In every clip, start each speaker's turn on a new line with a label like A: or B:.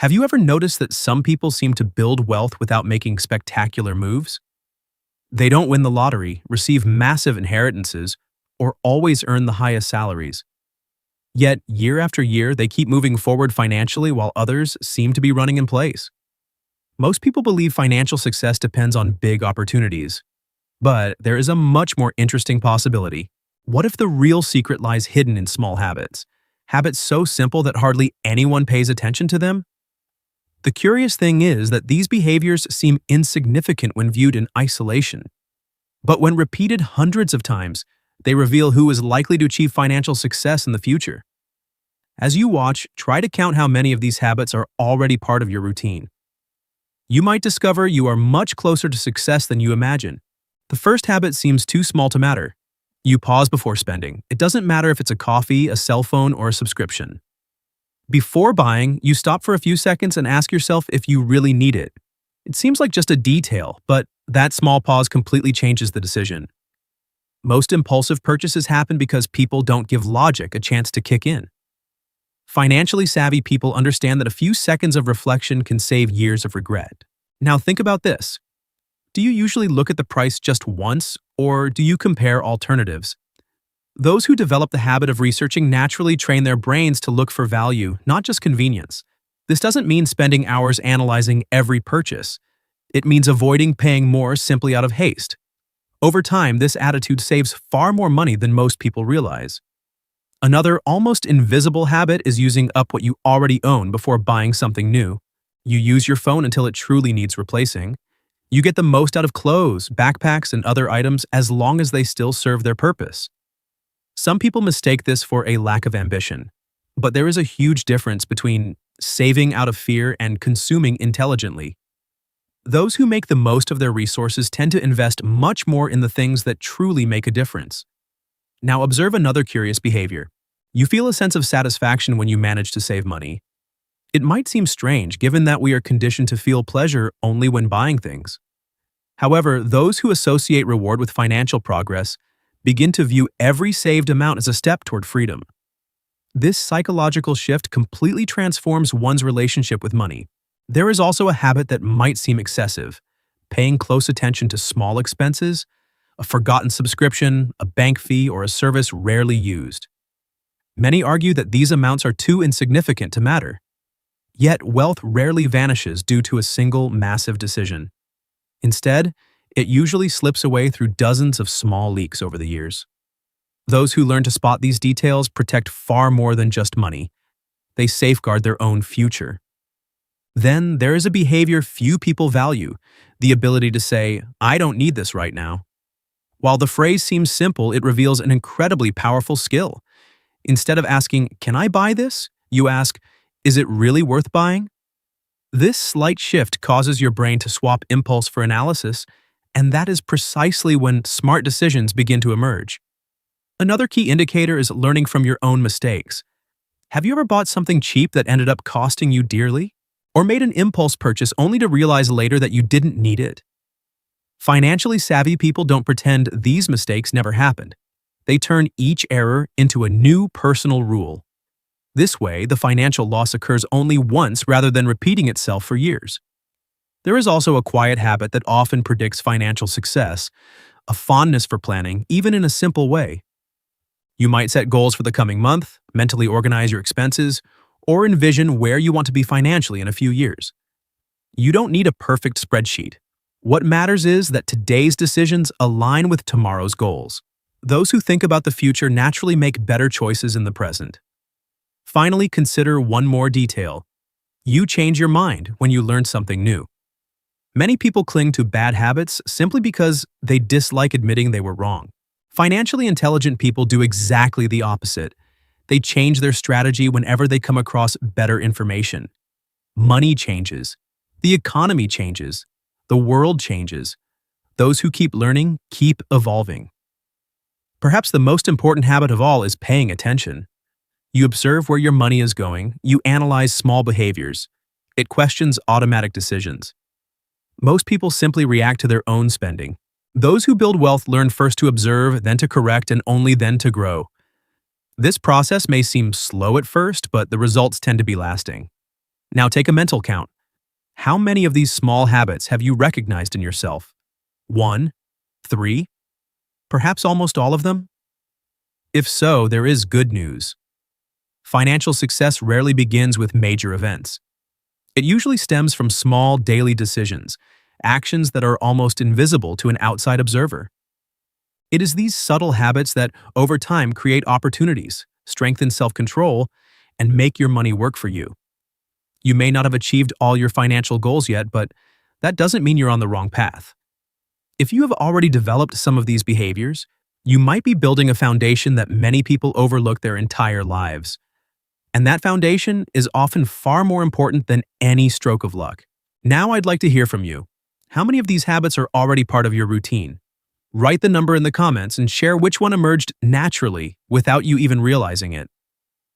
A: Have you ever noticed that some people seem to build wealth without making spectacular moves? They don't win the lottery, receive massive inheritances, or always earn the highest salaries. Yet, year after year, they keep moving forward financially while others seem to be running in place. Most people believe financial success depends on big opportunities. But there is a much more interesting possibility. What if the real secret lies hidden in small habits? Habits so simple that hardly anyone pays attention to them? The curious thing is that these behaviors seem insignificant when viewed in isolation. But when repeated hundreds of times, they reveal who is likely to achieve financial success in the future. As you watch, try to count how many of these habits are already part of your routine. You might discover you are much closer to success than you imagine. The first habit seems too small to matter. You pause before spending. It doesn't matter if it's a coffee, a cell phone, or a subscription. Before buying, you stop for a few seconds and ask yourself if you really need it. It seems like just a detail, but that small pause completely changes the decision. Most impulsive purchases happen because people don't give logic a chance to kick in. Financially savvy people understand that a few seconds of reflection can save years of regret. Now think about this. Do you usually look at the price just once, or do you compare alternatives? Those who develop the habit of researching naturally train their brains to look for value, not just convenience. This doesn't mean spending hours analyzing every purchase. It means avoiding paying more simply out of haste. Over time, this attitude saves far more money than most people realize. Another almost invisible habit is using up what you already own before buying something new. You use your phone until it truly needs replacing. You get the most out of clothes, backpacks, and other items as long as they still serve their purpose. Some people mistake this for a lack of ambition, but there is a huge difference between saving out of fear and consuming intelligently. Those who make the most of their resources tend to invest much more in the things that truly make a difference. Now observe another curious behavior. You feel a sense of satisfaction when you manage to save money. It might seem strange given that we are conditioned to feel pleasure only when buying things. However, those who associate reward with financial progress begin to view every saved amount as a step toward freedom. This psychological shift completely transforms one's relationship with money. There is also a habit that might seem excessive, paying close attention to small expenses, a forgotten subscription, a bank fee, or a service rarely used. Many argue that these amounts are too insignificant to matter. Yet wealth rarely vanishes due to a single massive decision. Instead, it usually slips away through dozens of small leaks over the years. Those who learn to spot these details protect far more than just money. They safeguard their own future. Then there is a behavior few people value, the ability to say, "I don't need this right now." While the phrase seems simple, it reveals an incredibly powerful skill. Instead of asking, "Can I buy this?" you ask, "Is it really worth buying?" This slight shift causes your brain to swap impulse for analysis, and that is precisely when smart decisions begin to emerge. Another key indicator is learning from your own mistakes. Have you ever bought something cheap that ended up costing you dearly? Or made an impulse purchase only to realize later that you didn't need it? Financially savvy people don't pretend these mistakes never happened. They turn each error into a new personal rule. This way, the financial loss occurs only once rather than repeating itself for years. There is also a quiet habit that often predicts financial success, a fondness for planning, even in a simple way. You might set goals for the coming month, mentally organize your expenses, or envision where you want to be financially in a few years. You don't need a perfect spreadsheet. What matters is that today's decisions align with tomorrow's goals. Those who think about the future naturally make better choices in the present. Finally, consider one more detail. You change your mind when you learn something new. Many people cling to bad habits simply because they dislike admitting they were wrong. Financially intelligent people do exactly the opposite. They change their strategy whenever they come across better information. Money changes. The economy changes. The world changes. Those who keep learning keep evolving. Perhaps the most important habit of all is paying attention. You observe where your money is going. You analyze small behaviors. It questions automatic decisions. Most people simply react to their own spending. Those who build wealth learn first to observe, then to correct, and only then to grow. This process may seem slow at first, but the results tend to be lasting. Now take a mental count. How many of these small habits have you recognized in yourself? 1, 3, perhaps almost all of them? If so, there is good news. Financial success rarely begins with major events. It usually stems from small daily decisions, actions that are almost invisible to an outside observer. It is these subtle habits that, over time, create opportunities, strengthen self-control, and make your money work for you. You may not have achieved all your financial goals yet, but that doesn't mean you're on the wrong path. If you have already developed some of these behaviors, you might be building a foundation that many people overlook their entire lives. And that foundation is often far more important than any stroke of luck. Now I'd like to hear from you. How many of these habits are already part of your routine? Write the number in the comments and share which one emerged naturally without you even realizing it.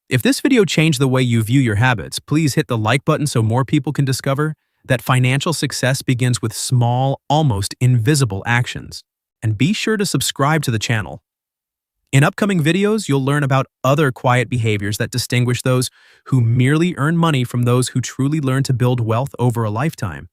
A: If this video changed the way you view your habits, please hit the like button so more people can discover that financial success begins with small, almost invisible actions. And be sure to subscribe to the channel. In upcoming videos, you'll learn about other quiet behaviors that distinguish those who merely earn money from those who truly learn to build wealth over a lifetime.